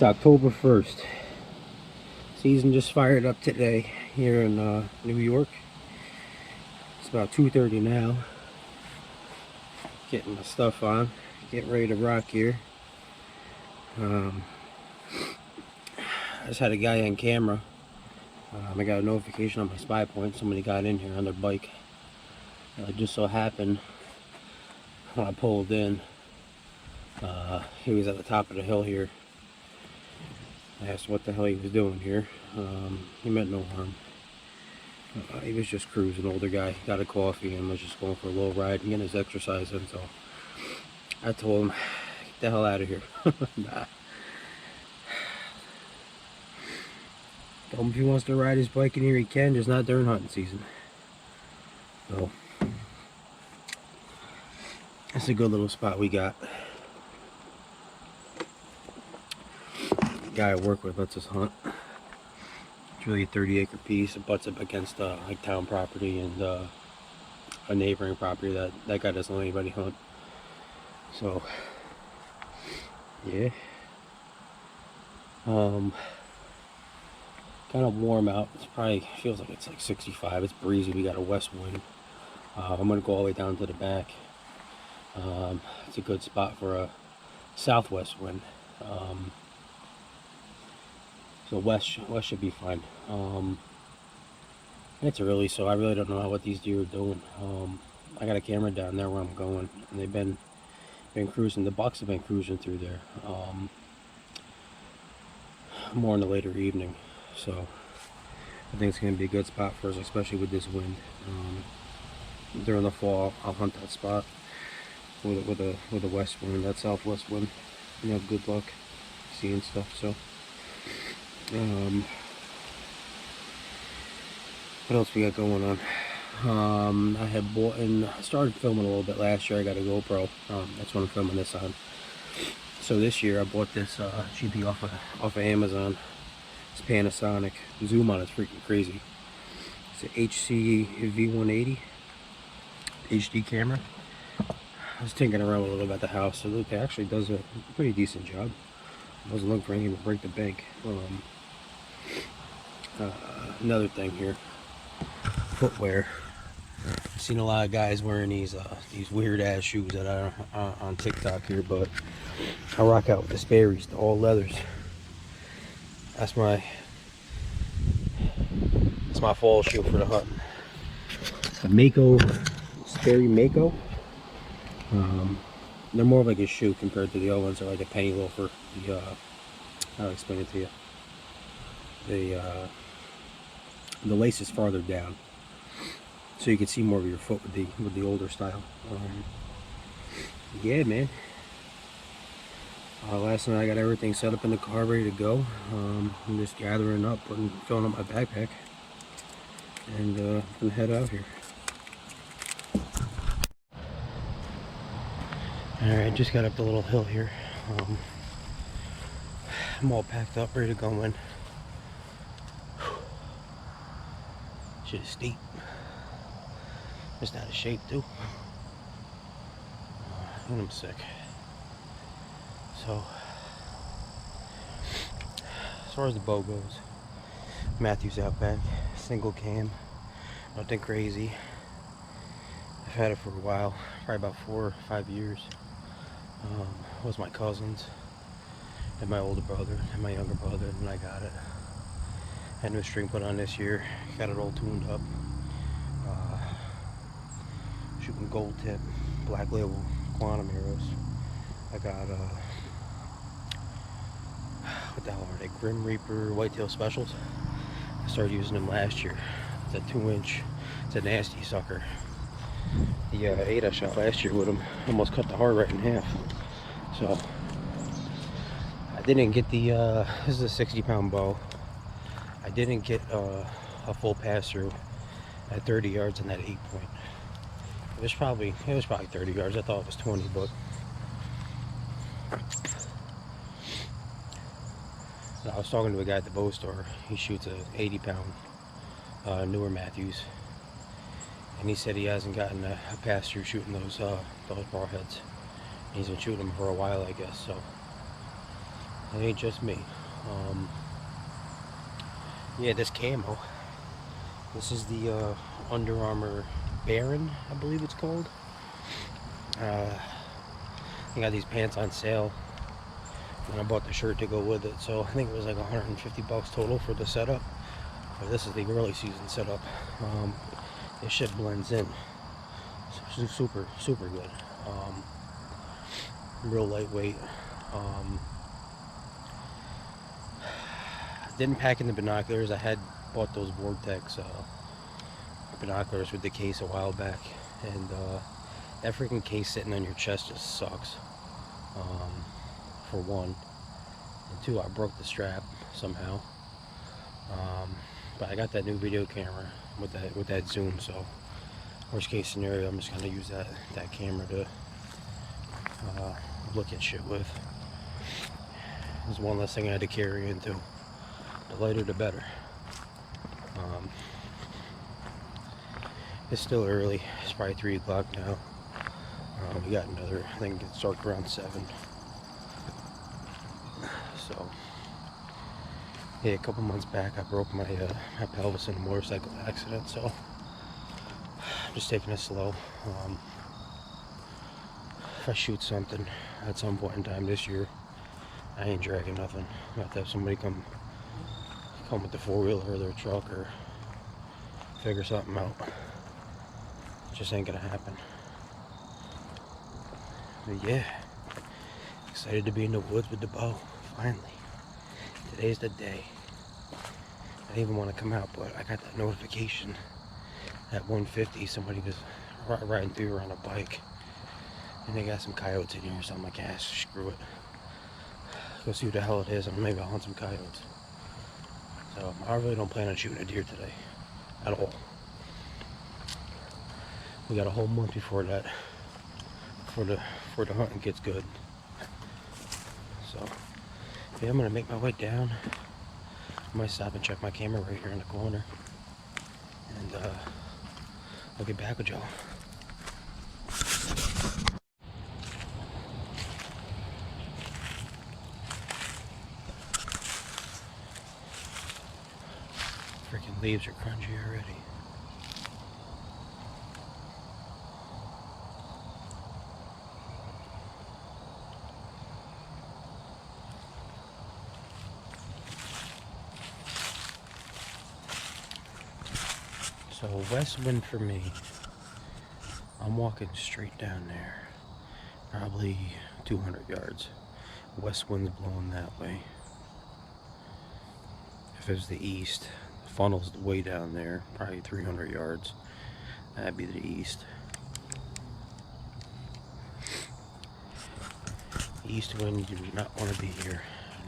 It's October 1st. Season just fired up today here in New York. It's about 2:30 now. Getting my stuff on, getting ready to rock here. I just had a guy on camera. I got a notification on my spy point. Somebody got in here on their bike. It just so happened when I pulled in, he was at the top of the hill here. I asked what the hell he was doing here. He meant no harm. He was just cruising, older guy, got a coffee and was just going for a little ride and getting his exercise in. So I told him, get the hell out of here. Nah. Told him if he wants to ride his bike in here he can, just not during hunting season. So it's a good little spot we got. The guy I work with lets us hunt. It's really a 30-acre piece. It butts up against like town property and a neighboring property that guy doesn't let anybody hunt. So yeah, kind of warm out. It's probably feels like it's like 65. It's breezy. We got a west wind. I'm gonna go all the way down to the back. It's a good spot for a southwest wind. So west should be fine. It's early, so I really don't know what these deer are doing. I got a camera down there where I'm going, and they've been cruising. The bucks have been cruising through there. More in the later evening, so I think it's going to be a good spot for us, especially with this wind. During the fall, I'll hunt that spot with a west wind, that southwest wind. You have good luck seeing stuff. So what else we got going on? I had bought and started filming a little bit last year. I got a GoPro. That's what I'm filming this on. So this year I bought this GP off of Amazon. It's Panasonic. The zoom on it's freaking crazy. It's an HC V180 HD camera. I was tinkering around a little bit at the house. So it actually does a pretty decent job. I wasn't looking for anything to break the bank. Another thing here, footwear. I've seen a lot of guys wearing these weird ass shoes that are on TikTok here, but I rock out with the Sperry's, the all leathers. That's my fall shoe for the hunt. A Mako, Sperry Mako. They're more of like a shoe compared to the other ones. They're like a penny loafer. I'll explain it to you. The lace is farther down, so you can see more of your foot with the older style. Yeah, man. Last night I got everything set up in the car, ready to go. I'm just gathering up and filling up my backpack, and I'm gonna head out here. Alright, just got up the little hill here. I'm all packed up, ready to go in. Shit is steep. Just out of shape too. And I'm sick. So, as far as the bow goes, Mathews Outback, single cam, nothing crazy. I've had it for a while, probably about 4 or 5 years. It was my cousins and my older brother and my younger brother, and I got it. Had new string put on this year, got it all tuned up. Shooting gold tip, black label quantum arrows. I got what the hell are they? Grim Reaper Whitetail Specials. I started using them last year. It's a 2-inch. It's a nasty sucker. The 8 I shot last year with them almost cut the heart right in half. So I didn't get the this is a 60-pound bow. I didn't get a full pass through at 30 yards on that 8-point. It was probably 30 yards. I thought it was 20, but I was talking to a guy at the bow store. He shoots a 80-pound newer Mathews, and he said he hasn't gotten a pass through shooting those broadheads. He's been shooting them for a while, I guess. So It ain't just me. Yeah, this camo. This is the Under Armour Baron, I believe it's called. I got these pants on sale, and I bought the shirt to go with it. So I think it was like 150 bucks total for the setup. But this is the early season setup. This shit blends in. So super, super good. Real lightweight. Didn't pack in the binoculars. I had bought those Vortex binoculars with the case a while back, and that freaking case sitting on your chest just sucks. For one, and two, I broke the strap somehow. But I got that new video camera with that zoom, so worst case scenario, I'm just gonna use that camera to look at shit with. There's one less thing I had to carry into. The lighter the better. It's still early. It's probably 3 o'clock now. We got another, I think it started around 7. So, yeah, a couple months back I broke my pelvis in a motorcycle accident, so I'm just taking it slow. If I shoot something at some point in time this year, I ain't dragging nothing. I have to have somebody come with the 4-wheeler or their truck, or figure something out. It just ain't gonna happen. But yeah, excited to be in the woods with the bow. Finally, today's the day. I didn't even want to come out, but I got that notification at 1:50. Somebody was riding through on a bike, and they got some coyotes in here. So I'm like, ah, screw it. Go see what the hell it is, and maybe I'll hunt some coyotes. So I really don't plan on shooting a deer today at all. We got a whole month before that, before the hunting gets good. So yeah, I'm gonna make my way down. I might stop and check my camera right here in the corner, and I'll get back with y'all. Freaking leaves are crunchy already. So west wind for me. I'm walking straight down there, probably 200 yards. West wind's blowing that way. If it's the east, the funnel's way down there, probably 300 yards. That'd be the east. East wind, you do not want to be here.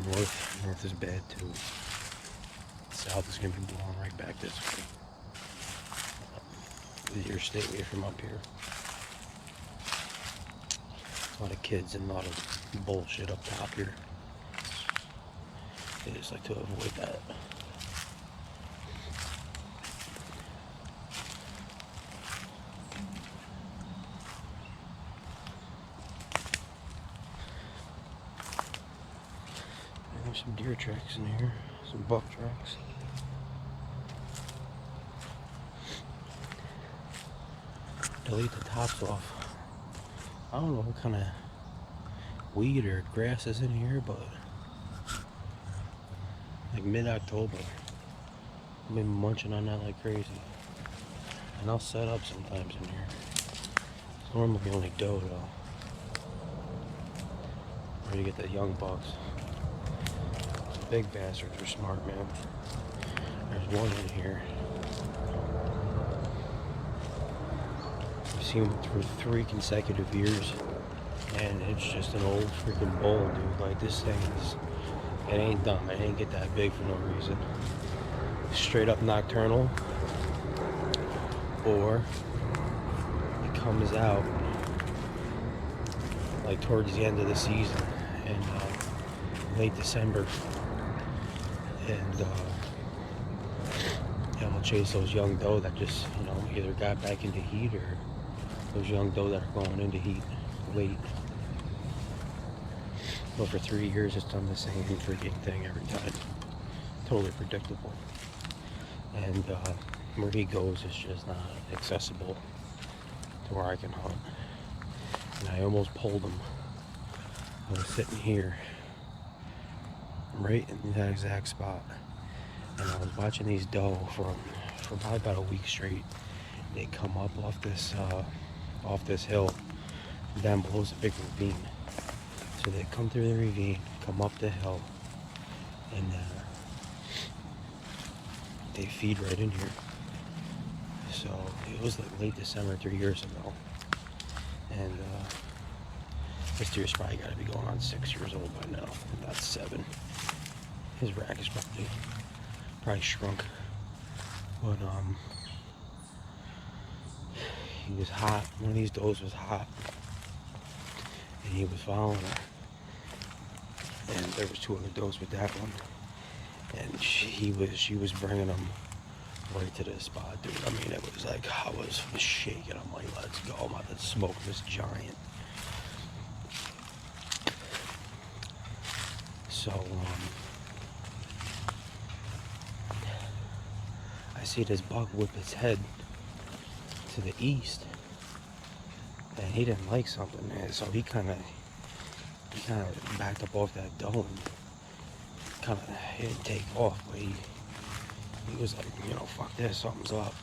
North is bad too. South is going to be blowing right back this way. Easier to stay away from up here. A lot of kids and a lot of bullshit up top here. They just like to avoid that. There's some deer tracks in here, some buck tracks. Delete the tops off. I don't know what kind of weed or grass is in here, but like mid-October, I've been munching on that like crazy. And I'll set up sometimes in here. It's normally only doe though. Where you get the young bucks. The big bastards are smart, man. There's one in here. I've seen him for 3 consecutive years. And it's just an old freaking bull, dude. Like, this thing is, it ain't dumb. It ain't get that big for no reason. Straight up nocturnal, or it comes out like towards the end of the season in late December, and we'll chase those young doe that just, you know, either got back into heat, or those young doe that are going into heat late. But for 3 years, it's done the same freaking thing every time. Totally predictable. And where he goes is just not accessible to where I can hunt. And I almost pulled him. I was sitting here, right in that exact spot, and I was watching these doe for probably about a week straight. They come up off this hill, down below is a big ravine. So they come through the ravine, come up the hill, and they feed right in here. So it was like late December 3 years ago, and this deer's probably got to be going on 6 years old by now, if not 7. His rack is probably shrunk, but he was hot. One of these does was hot, and he was following her. And there was 2 other does with that one, and she was bringing them right to this spot, dude. I mean, it was like I was shaking. I'm like, let's go! I'm about to smoke this giant. So I see this buck whip his head to the east, and he didn't like something, man. So he kind of backed up off that dome. He didn't take off, but he was like, you know, fuck this, something's up.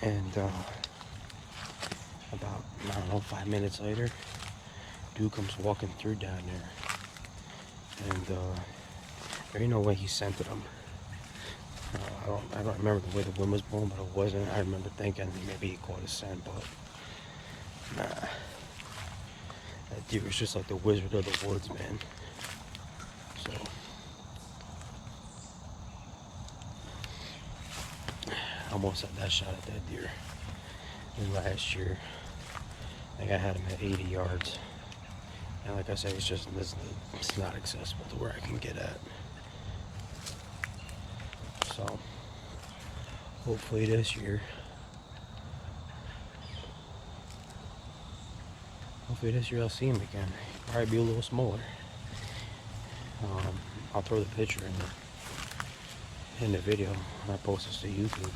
And about, I don't know, 5 minutes later, dude comes walking through down there, and there ain't no way he scented him. I don't remember the way the wind was blowing, but it wasn't. I remember thinking maybe he caught a scent, but nah. That deer was just like the wizard of the woods, man. So I almost had that shot at that deer. And last year, I think I had him at 80 yards. And like I said, it's not accessible to where I can get at. So hopefully this year, I'll see him again. He'll probably be a little smaller. I'll throw the picture in the video when I post this to YouTube.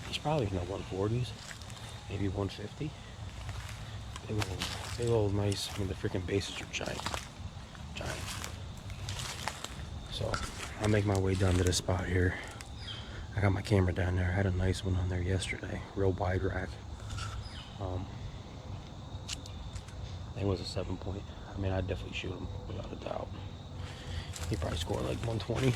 He's probably in the 140s, maybe 150. Big old nice. I mean, the freaking bases are giant. So I'll make my way down to this spot here. I got my camera down there. I had a nice one on there yesterday, real wide rack. I think it was a 7-point. I mean, I'd definitely shoot him without a doubt. He probably scored like 120.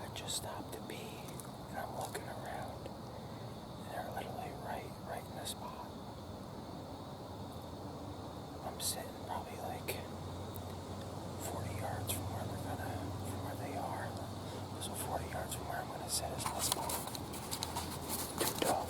I just stopped to pee, and I'm looking around, and they're literally right in the spot. I'm sitting probably like 40 yards from where they are. So 40 yards from where I'm gonna sit is my spot. Too dumb.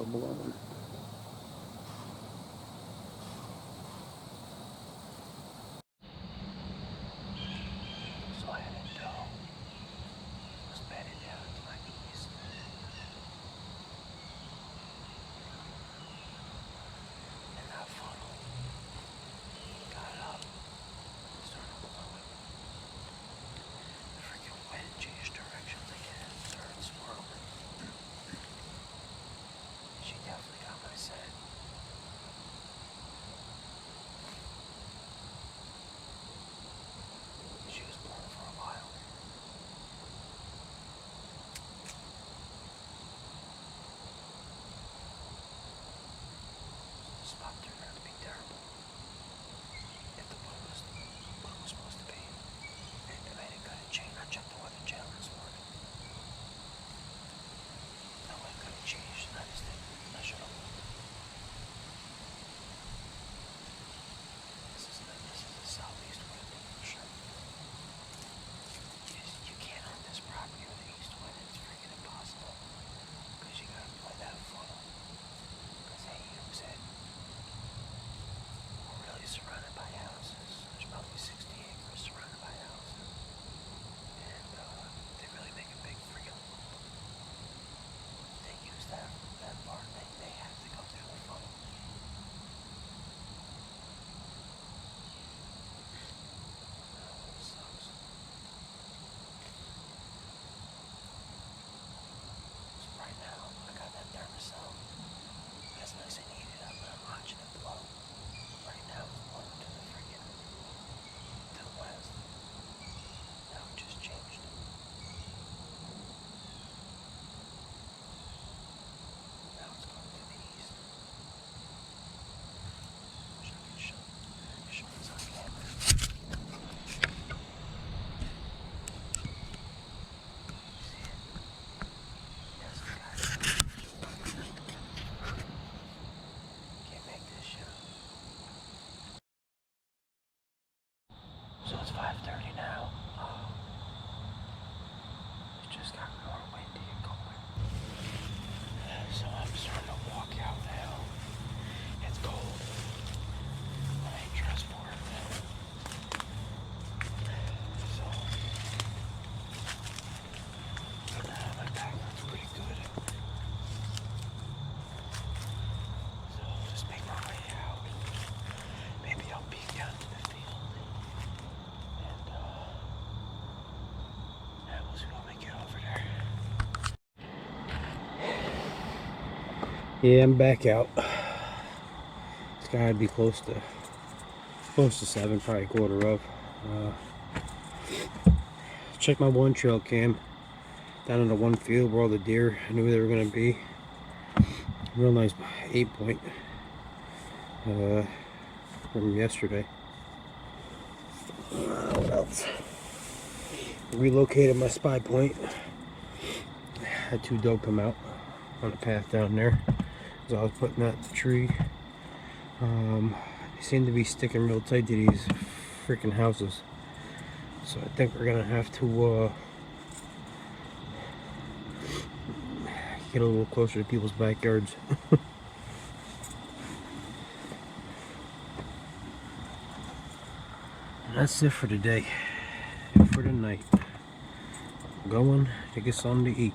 blown. So I had a doe. Was bedded down to my knees. And that funnel got up. Started blowing. The freaking wind changed directions again. Started swirling. She definitely got my scent. She was blowing for a while. The spot turned out to be terrible. If the wind was what it was supposed to be. And I didn't got a change. I checked the weather channel this morning. The wind could have changed, and I just didn't. I should have looked. This is a southeast wind. Sure. You can't hunt this property with the east wind. It's freaking impossible. Because you gotta play that funnel. Because they use it. We're really surrounded by houses. There's probably 60 acres surrounded by houses. And they really make a big freaking loop. They use that part. They have to go through the funnel. It sucks. So right now, I got that thermocell. That's nice and heated up, and I'm watching it blow. Right now, it's blowing to the freaking, to the west. Now it just changed. Now it's going to the east. Wish I could show this on camera. See it? Yes, guys. Can't make this shit up. So it's 5:30 now. It just got more windy and colder. So I'm starting to walk out now. It's cold. I ain't dressed for it. So my back looks pretty good. So I'll just make my way out. Maybe I'll peek out to the field. And yeah, we'll see when we get over there. Yeah, I'm back out. It's gotta be close to 7, probably quarter of. Check my one trail cam down in the one field where all the deer I knew they were gonna be. Real nice 8-point from yesterday. What else? Relocated my spy point. Had 2 doe come out on the path down there as I was putting out the tree. They seem to be sticking real tight to these freaking houses, so I think we're gonna have to get a little closer to people's backyards. And that's it for today and for the night. I'm going to get something to eat.